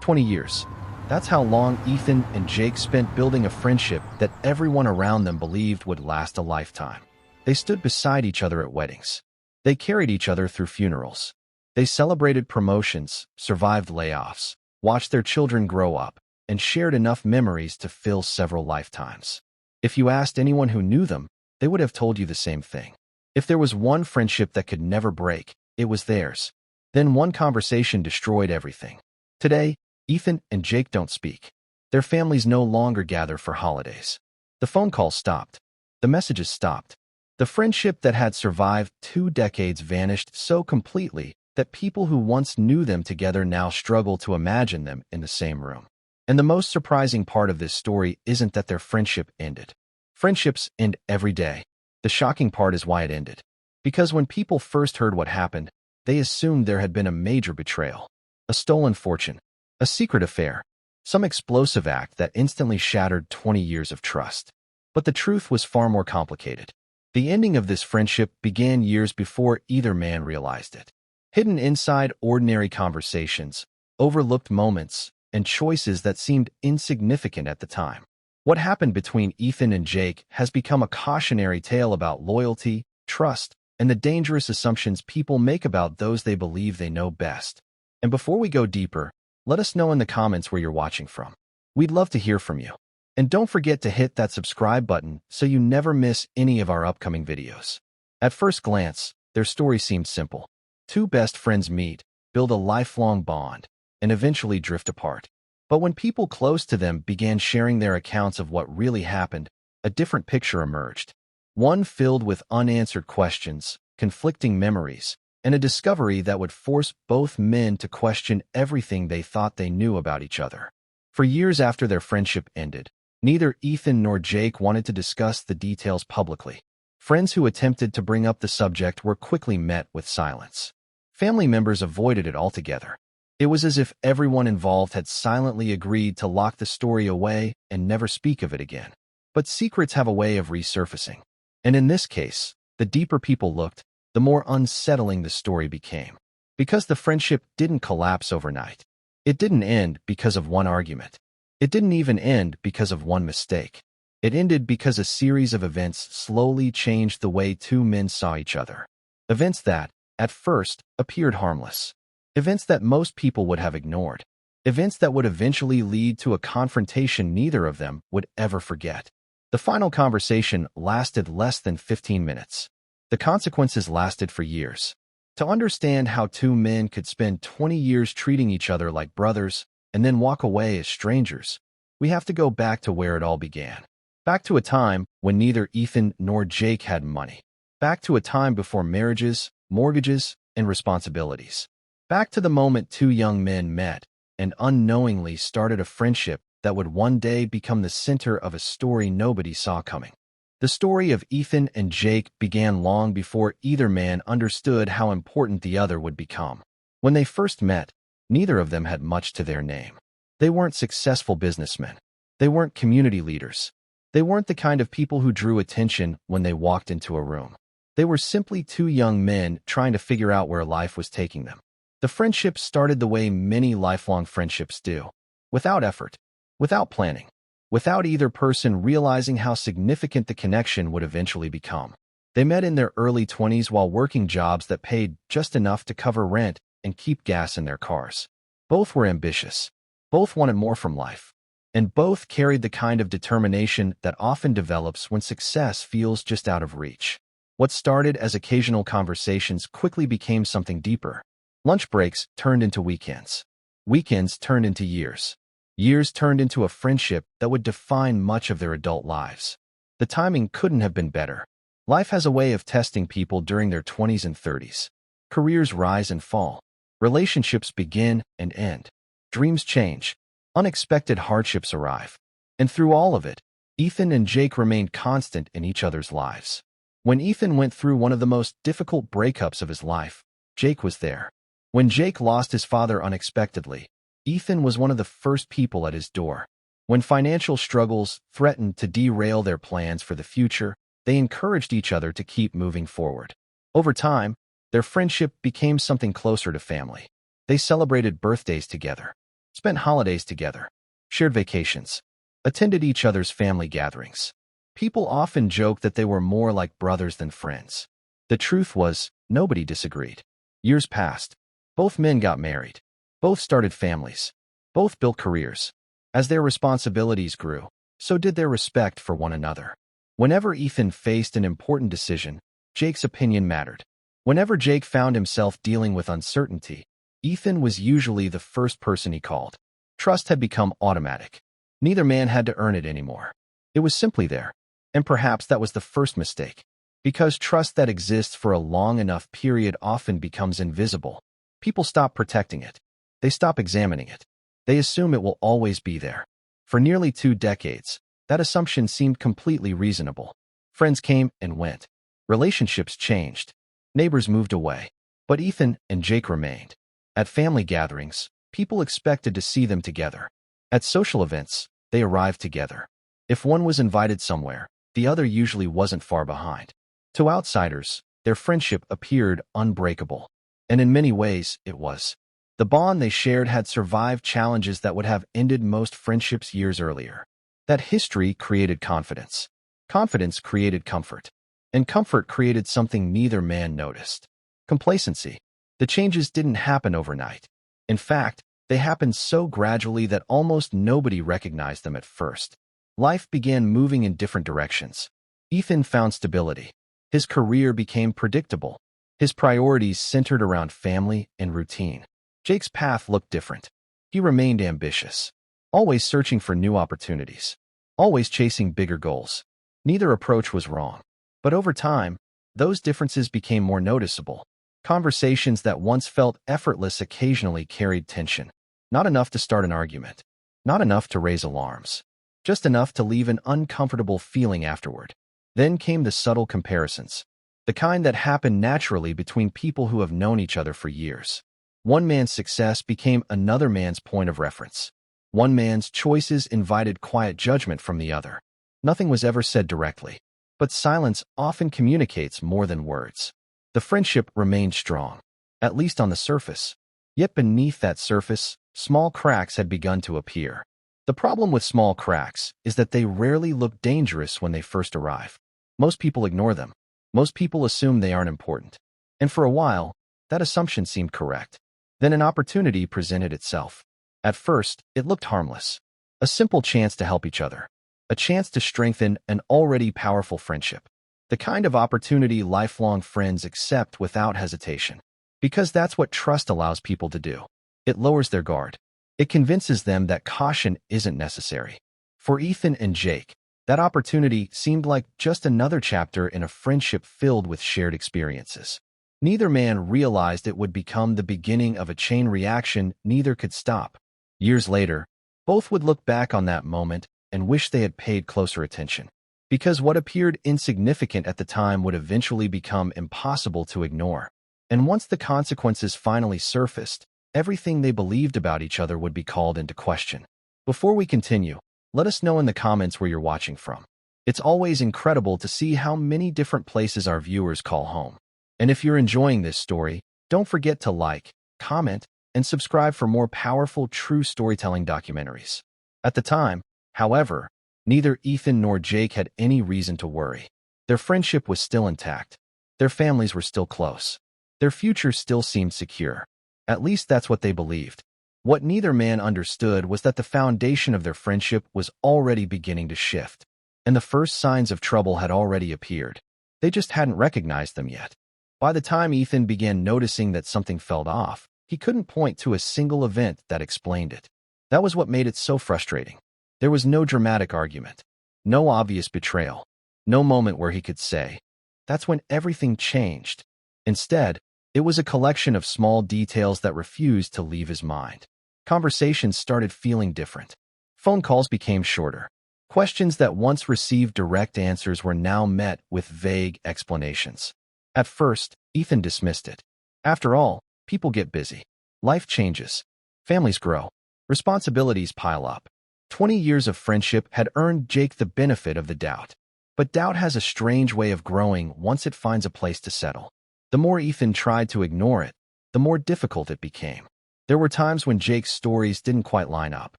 20 years. That's how long Ethan and Jake spent building a friendship that everyone around them believed would last a lifetime. They stood beside each other at weddings. They carried each other through funerals. They celebrated promotions, survived layoffs, watched their children grow up, and shared enough memories to fill several lifetimes. If you asked anyone who knew them, they would have told you the same thing. If there was one friendship that could never break, it was theirs. Then one conversation destroyed everything. Today, Ethan and Jake don't speak. Their families no longer gather for holidays. The phone calls stopped. The messages stopped. The friendship that had survived 2 decades vanished so completely that people who once knew them together now struggle to imagine them in the same room. And the most surprising part of this story isn't that their friendship ended. Friendships end every day. The shocking part is why it ended. Because when people first heard what happened, they assumed there had been a major betrayal, a stolen fortune, a secret affair, some explosive act that instantly shattered 20 years of trust. But the truth was far more complicated. The ending of this friendship began years before either man realized it. Hidden inside ordinary conversations, overlooked moments, and choices that seemed insignificant at the time. What happened between Ethan and Jake has become a cautionary tale about loyalty, trust, and the dangerous assumptions people make about those they believe they know best. And before we go deeper, let us know in the comments where you're watching from. We'd love to hear from you. And don't forget to hit that subscribe button so you never miss any of our upcoming videos. At first glance, their story seemed simple. 2 best friends meet, build a lifelong bond, and eventually drift apart. But when people close to them began sharing their accounts of what really happened, a different picture emerged. One filled with unanswered questions, conflicting memories, and a discovery that would force both men to question everything they thought they knew about each other. For years after their friendship ended, neither Ethan nor Jake wanted to discuss the details publicly. Friends who attempted to bring up the subject were quickly met with silence. Family members avoided it altogether. It was as if everyone involved had silently agreed to lock the story away and never speak of it again. But secrets have a way of resurfacing. And in this case, the deeper people looked, the more unsettling the story became. Because the friendship didn't collapse overnight. It didn't end because of one argument. It didn't even end because of one mistake. It ended because a series of events slowly changed the way 2 men saw each other. Events that, at first, appeared harmless. Events that most people would have ignored. Events that would eventually lead to a confrontation neither of them would ever forget. The final conversation lasted less than 15 minutes. The consequences lasted for years. To understand how 2 men could spend 20 years treating each other like brothers and then walk away as strangers, we have to go back to where it all began. Back to a time when neither Ethan nor Jake had money. Back to a time before marriages, mortgages, and responsibilities. Back to the moment 2 young men met and unknowingly started a friendship that would one day become the center of a story nobody saw coming. The story of Ethan and Jake began long before either man understood how important the other would become. When they first met, neither of them had much to their name. They weren't successful businessmen. They weren't community leaders. They weren't the kind of people who drew attention when they walked into a room. They were simply 2 young men trying to figure out where life was taking them. The friendship started the way many lifelong friendships do. Without effort, without planning, without either person realizing how significant the connection would eventually become. They met in their early 20s while working jobs that paid just enough to cover rent and keep gas in their cars. Both were ambitious. Both wanted more from life. And both carried the kind of determination that often develops when success feels just out of reach. What started as occasional conversations quickly became something deeper. Lunch breaks turned into weekends. Weekends turned into years. Years turned into a friendship that would define much of their adult lives. The timing couldn't have been better. Life has a way of testing people during their 20s and 30s. Careers rise and fall. Relationships begin and end. Dreams change. Unexpected hardships arrive. And through all of it, Ethan and Jake remained constant in each other's lives. When Ethan went through one of the most difficult breakups of his life, Jake was there. When Jake lost his father unexpectedly, Ethan was one of the first people at his door. When financial struggles threatened to derail their plans for the future, they encouraged each other to keep moving forward. Over time, their friendship became something closer to family. They celebrated birthdays together, spent holidays together, shared vacations, attended each other's family gatherings. People often joked that they were more like brothers than friends. The truth was, nobody disagreed. Years passed. Both men got married. Both started families. Both built careers. As their responsibilities grew, so did their respect for one another. Whenever Ethan faced an important decision, Jake's opinion mattered. Whenever Jake found himself dealing with uncertainty, Ethan was usually the first person he called. Trust had become automatic. Neither man had to earn it anymore. It was simply there. And perhaps that was the first mistake. Because trust that exists for a long enough period often becomes invisible. People stop protecting it. They stop examining it. They assume it will always be there. For nearly 2 decades, that assumption seemed completely reasonable. Friends came and went. Relationships changed. Neighbors moved away. But Ethan and Jake remained. At family gatherings, people expected to see them together. At social events, they arrived together. If one was invited somewhere, the other usually wasn't far behind. To outsiders, their friendship appeared unbreakable. And in many ways, it was. The bond they shared had survived challenges that would have ended most friendships years earlier. That history created confidence. Confidence created comfort. And comfort created something neither man noticed. Complacency. The changes didn't happen overnight. In fact, they happened so gradually that almost nobody recognized them at first. Life began moving in different directions. Ethan found stability. His career became predictable. His priorities centered around family and routine. Jake's path looked different. He remained ambitious, always searching for new opportunities, always chasing bigger goals. Neither approach was wrong. But over time, those differences became more noticeable. Conversations that once felt effortless occasionally carried tension. Not enough to start an argument. Not enough to raise alarms. Just enough to leave an uncomfortable feeling afterward. Then came the subtle comparisons. The kind that happen naturally between people who have known each other for years. One man's success became another man's point of reference. One man's choices invited quiet judgment from the other. Nothing was ever said directly. But silence often communicates more than words. The friendship remained strong, at least on the surface. Yet beneath that surface, small cracks had begun to appear. The problem with small cracks is that they rarely look dangerous when they first arrive. Most people ignore them. Most people assume they aren't important. And for a while, that assumption seemed correct. Then an opportunity presented itself. At first, it looked harmless. A simple chance to help each other. A chance to strengthen an already powerful friendship. The kind of opportunity lifelong friends accept without hesitation. Because that's what trust allows people to do. It lowers their guard. It convinces them that caution isn't necessary. For Ethan and Jake, that opportunity seemed like just another chapter in a friendship filled with shared experiences. Neither man realized it would become the beginning of a chain reaction neither could stop. Years later, both would look back on that moment and wish they had paid closer attention. Because what appeared insignificant at the time would eventually become impossible to ignore. And once the consequences finally surfaced, everything they believed about each other would be called into question. Before we continue, let us know in the comments where you're watching from. It's always incredible to see how many different places our viewers call home. And if you're enjoying this story, don't forget to like, comment, and subscribe for more powerful true storytelling documentaries. At the time, however, neither Ethan nor Jake had any reason to worry. Their friendship was still intact. Their families were still close. Their future still seemed secure. At least that's what they believed. What neither man understood was that the foundation of their friendship was already beginning to shift. And the first signs of trouble had already appeared. They just hadn't recognized them yet. By the time Ethan began noticing that something felt off, he couldn't point to a single event that explained it. That was what made it so frustrating. There was no dramatic argument. No obvious betrayal. No moment where he could say, "That's when everything changed." Instead, it was a collection of small details that refused to leave his mind. Conversations started feeling different. Phone calls became shorter. Questions that once received direct answers were now met with vague explanations. At first, Ethan dismissed it. After all, people get busy. Life changes. Families grow. Responsibilities pile up. 20 years of friendship had earned Jake the benefit of the doubt. But doubt has a strange way of growing once it finds a place to settle. The more Ethan tried to ignore it, the more difficult it became. There were times when Jake's stories didn't quite line up.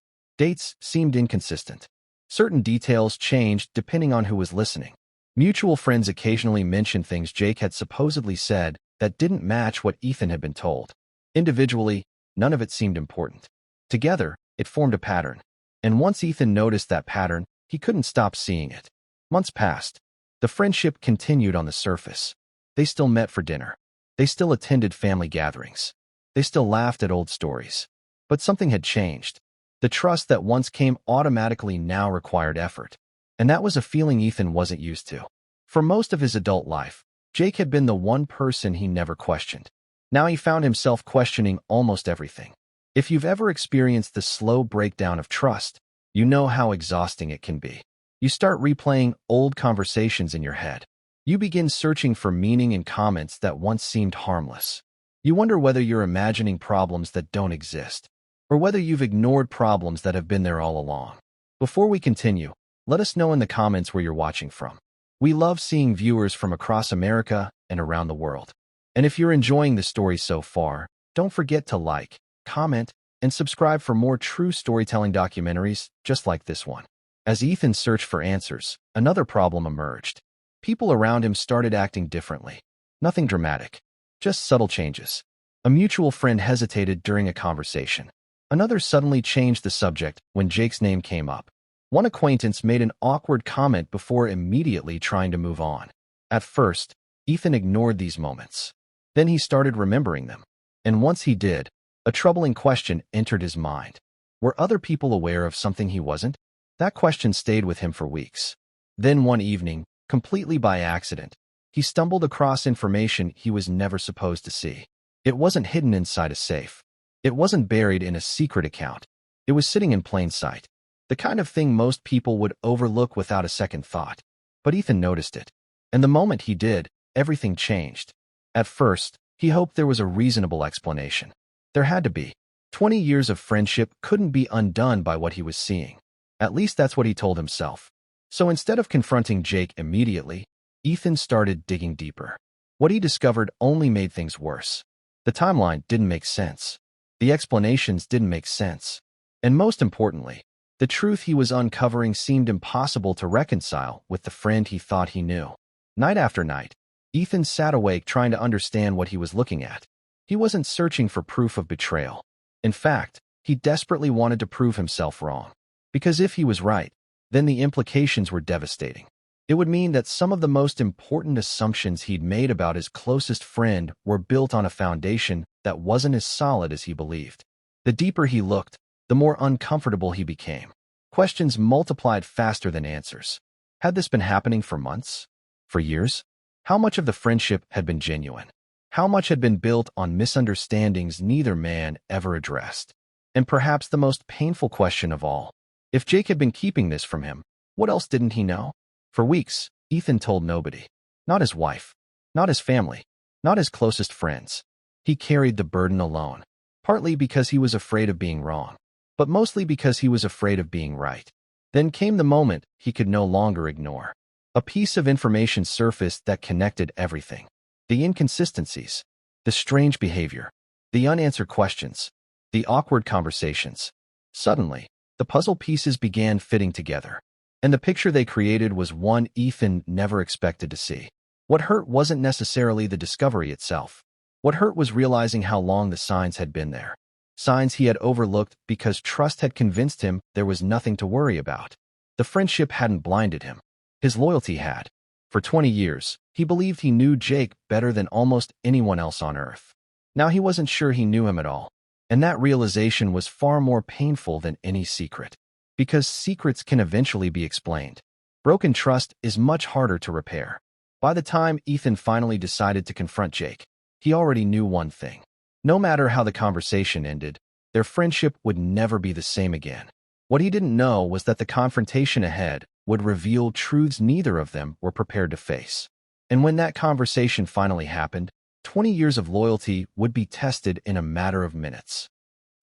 Dates seemed inconsistent. Certain details changed depending on who was listening. Mutual friends occasionally mentioned things Jake had supposedly said that didn't match what Ethan had been told. Individually, none of it seemed important. Together, it formed a pattern. And once Ethan noticed that pattern, he couldn't stop seeing it. Months passed. The friendship continued on the surface. They still met for dinner. They still attended family gatherings. They still laughed at old stories. But something had changed. The trust that once came automatically now required effort. And that was a feeling Ethan wasn't used to. For most of his adult life, Jake had been the one person he never questioned. Now he found himself questioning almost everything. If you've ever experienced the slow breakdown of trust, you know how exhausting it can be. You start replaying old conversations in your head. You begin searching for meaning in comments that once seemed harmless. You wonder whether you're imagining problems that don't exist, or whether you've ignored problems that have been there all along. Before we continue, let us know in the comments where you're watching from. We love seeing viewers from across America and around the world. And if you're enjoying the story so far, don't forget to like, comment, and subscribe for more true storytelling documentaries just like this one. As Ethan searched for answers, another problem emerged. People around him started acting differently. Nothing dramatic, just subtle changes. A mutual friend hesitated during a conversation. Another suddenly changed the subject when Jake's name came up. One acquaintance made an awkward comment before immediately trying to move on. At first, Ethan ignored these moments. Then he started remembering them. And once he did, a troubling question entered his mind. Were other people aware of something he wasn't? That question stayed with him for weeks. Then one evening, completely by accident, he stumbled across information he was never supposed to see. It wasn't hidden inside a safe. It wasn't buried in a secret account. It was sitting in plain sight. The kind of thing most people would overlook without a second thought. But Ethan noticed it. And the moment he did, everything changed. At first, he hoped there was a reasonable explanation. There had to be. 20 years of friendship couldn't be undone by what he was seeing. At least that's what he told himself. So instead of confronting Jake immediately, Ethan started digging deeper. What he discovered only made things worse. The timeline didn't make sense. The explanations didn't make sense. And most importantly, the truth he was uncovering seemed impossible to reconcile with the friend he thought he knew. Night after night, Ethan sat awake trying to understand what he was looking at. He wasn't searching for proof of betrayal. In fact, he desperately wanted to prove himself wrong. Because if he was right, then the implications were devastating. It would mean that some of the most important assumptions he'd made about his closest friend were built on a foundation that wasn't as solid as he believed. The deeper he looked, the more uncomfortable he became. Questions multiplied faster than answers. Had this been happening for months? For years? How much of the friendship had been genuine? How much had been built on misunderstandings neither man ever addressed? And perhaps the most painful question of all, if Jake had been keeping this from him, what else didn't he know? For weeks, Ethan told nobody. Not his wife. Not his family. Not his closest friends. He carried the burden alone. Partly because he was afraid of being wrong, but mostly because he was afraid of being right. Then came the moment he could no longer ignore. A piece of information surfaced that connected everything. The inconsistencies, the strange behavior, the unanswered questions, the awkward conversations. Suddenly, the puzzle pieces began fitting together. And the picture they created was one Ethan never expected to see. What hurt wasn't necessarily the discovery itself. What hurt was realizing how long the signs had been there. Signs he had overlooked because trust had convinced him there was nothing to worry about. The friendship hadn't blinded him. His loyalty had. For 20 years, he believed he knew Jake better than almost anyone else on Earth. Now he wasn't sure he knew him at all. And that realization was far more painful than any secret. Because secrets can eventually be explained. Broken trust is much harder to repair. By the time Ethan finally decided to confront Jake, he already knew one thing. No matter how the conversation ended, their friendship would never be the same again. What he didn't know was that the confrontation ahead would reveal truths neither of them were prepared to face. And when that conversation finally happened, 20 years of loyalty would be tested in a matter of minutes.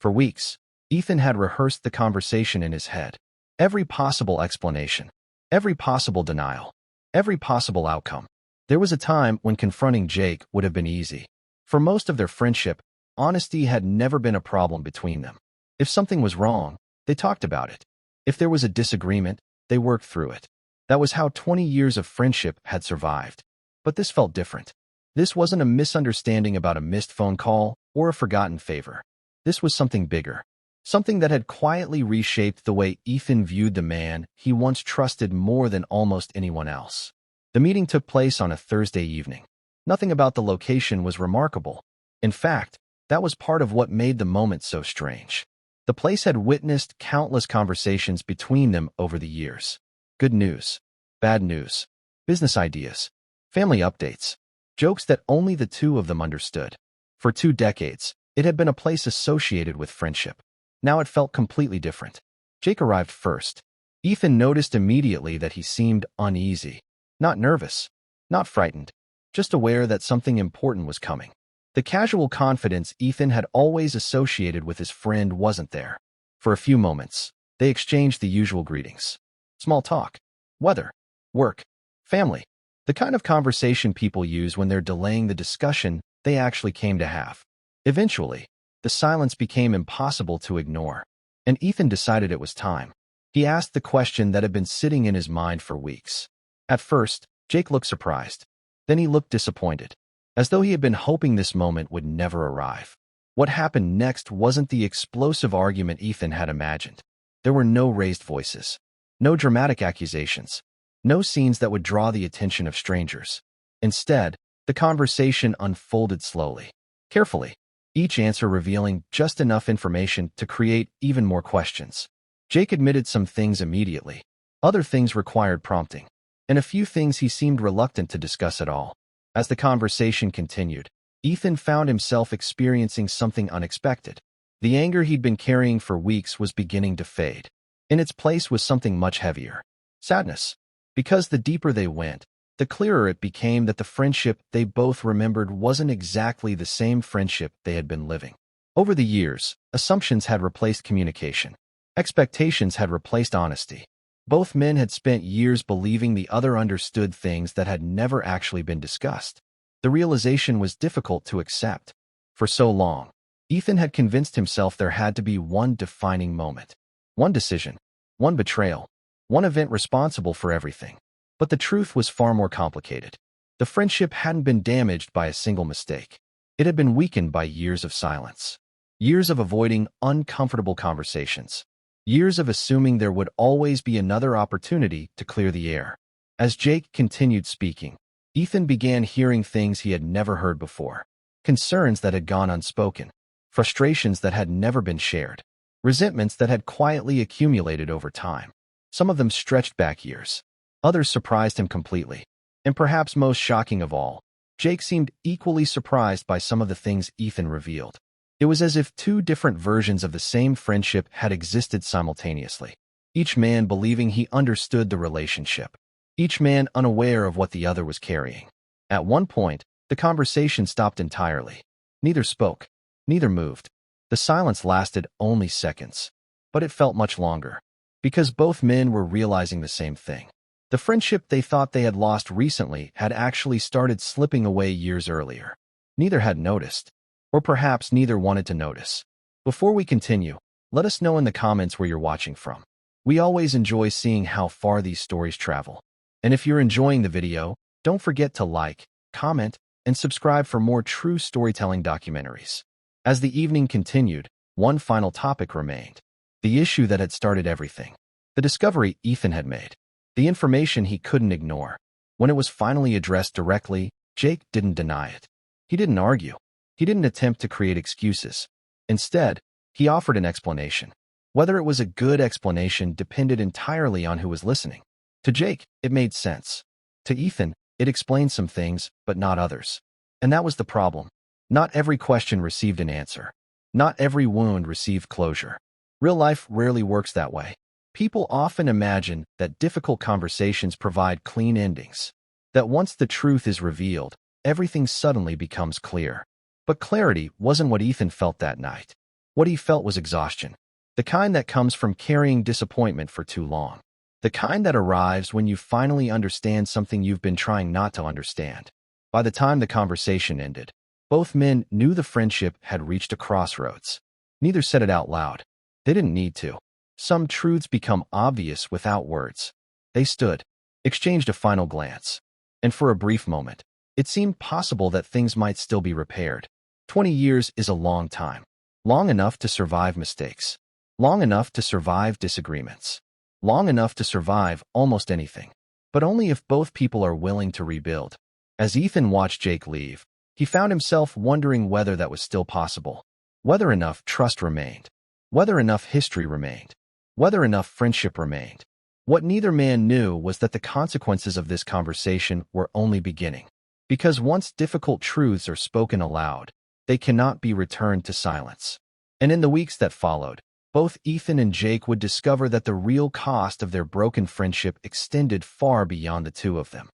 For weeks, Ethan had rehearsed the conversation in his head. Every possible explanation, every possible denial, every possible outcome. There was a time when confronting Jake would have been easy. For most of their friendship, honesty had never been a problem between them. If something was wrong, they talked about it. If there was a disagreement, they worked through it. That was how 20 years of friendship had survived. But this felt different. This wasn't a misunderstanding about a missed phone call or a forgotten favor. This was something bigger. Something that had quietly reshaped the way Ethan viewed the man he once trusted more than almost anyone else. The meeting took place on a Thursday evening. Nothing about the location was remarkable. In fact, that was part of what made the moment so strange. The place had witnessed countless conversations between them over the years. Good news, bad news, business ideas, family updates, jokes that only the two of them understood. For 2 decades, it had been a place associated with friendship. Now it felt completely different. Jake arrived first. Ethan noticed immediately that he seemed uneasy. Not nervous, not frightened, just aware that something important was coming. The casual confidence Ethan had always associated with his friend wasn't there. For a few moments, they exchanged the usual greetings. Small talk, weather, work, family, the kind of conversation people use when they're delaying the discussion they actually came to have. Eventually, the silence became impossible to ignore, and Ethan decided it was time. He asked the question that had been sitting in his mind for weeks. At first, Jake looked surprised. Then he looked disappointed, as though he had been hoping this moment would never arrive. What happened next wasn't the explosive argument Ethan had imagined. There were no raised voices, no dramatic accusations, no scenes that would draw the attention of strangers. Instead, the conversation unfolded slowly, carefully, each answer revealing just enough information to create even more questions. Jake admitted some things immediately. Other things required prompting, and a few things he seemed reluctant to discuss at all. As the conversation continued, Ethan found himself experiencing something unexpected. The anger he'd been carrying for weeks was beginning to fade. In its place was something much heavier. Sadness. Because the deeper they went, the clearer it became that the friendship they both remembered wasn't exactly the same friendship they had been living. Over the years, assumptions had replaced communication. Expectations had replaced honesty. Both men had spent years believing the other understood things that had never actually been discussed. The realization was difficult to accept. For so long, Ethan had convinced himself there had to be one defining moment. One decision, one betrayal, one event responsible for everything. But the truth was far more complicated. The friendship hadn't been damaged by a single mistake. It had been weakened by years of silence. Years of avoiding uncomfortable conversations. Years of assuming there would always be another opportunity to clear the air. As Jake continued speaking, Ethan began hearing things he had never heard before. Concerns that had gone unspoken. Frustrations that had never been shared. Resentments that had quietly accumulated over time. Some of them stretched back years. Others surprised him completely. And perhaps most shocking of all, Jake seemed equally surprised by some of the things Ethan revealed. It was as if 2 different versions of the same friendship had existed simultaneously. Each man believing he understood the relationship. Each man unaware of what the other was carrying. At one point, the conversation stopped entirely. Neither spoke. Neither moved. The silence lasted only seconds. But it felt much longer. Because both men were realizing the same thing. The friendship they thought they had lost recently had actually started slipping away years earlier. Neither had noticed. Or perhaps neither wanted to notice. Before we continue, let us know in the comments where you're watching from. We always enjoy seeing how far these stories travel. And if you're enjoying the video, don't forget to like, comment, and subscribe for more true storytelling documentaries. As the evening continued, one final topic remained. The issue that had started everything. The discovery Ethan had made. The information he couldn't ignore. When it was finally addressed directly, Jake didn't deny it. He didn't argue. He didn't attempt to create excuses. Instead, he offered an explanation. Whether it was a good explanation depended entirely on who was listening. To Jake, it made sense. To Ethan, it explained some things, but not others. And that was the problem. Not every question received an answer. Not every wound received closure. Real life rarely works that way. People often imagine that difficult conversations provide clean endings. That once the truth is revealed, everything suddenly becomes clear. But clarity wasn't what Ethan felt that night. What he felt was exhaustion. The kind that comes from carrying disappointment for too long. The kind that arrives when you finally understand something you've been trying not to understand. By the time the conversation ended, Both men knew the friendship had reached a crossroads. Neither said it out loud. They didn't need to. Some truths become obvious without words. They stood, exchanged a final glance, and for a brief moment, it seemed possible that things might still be repaired. 20 years is a long time. Long enough to survive mistakes. Long enough to survive disagreements. Long enough to survive almost anything. But only if both people are willing to rebuild. As Ethan watched Jake leave, he found himself wondering whether that was still possible. Whether enough trust remained. Whether enough history remained. Whether enough friendship remained. What neither man knew was that the consequences of this conversation were only beginning. Because once difficult truths are spoken aloud, they cannot be returned to silence. And in the weeks that followed, both Ethan and Jake would discover that the real cost of their broken friendship extended far beyond the two of them.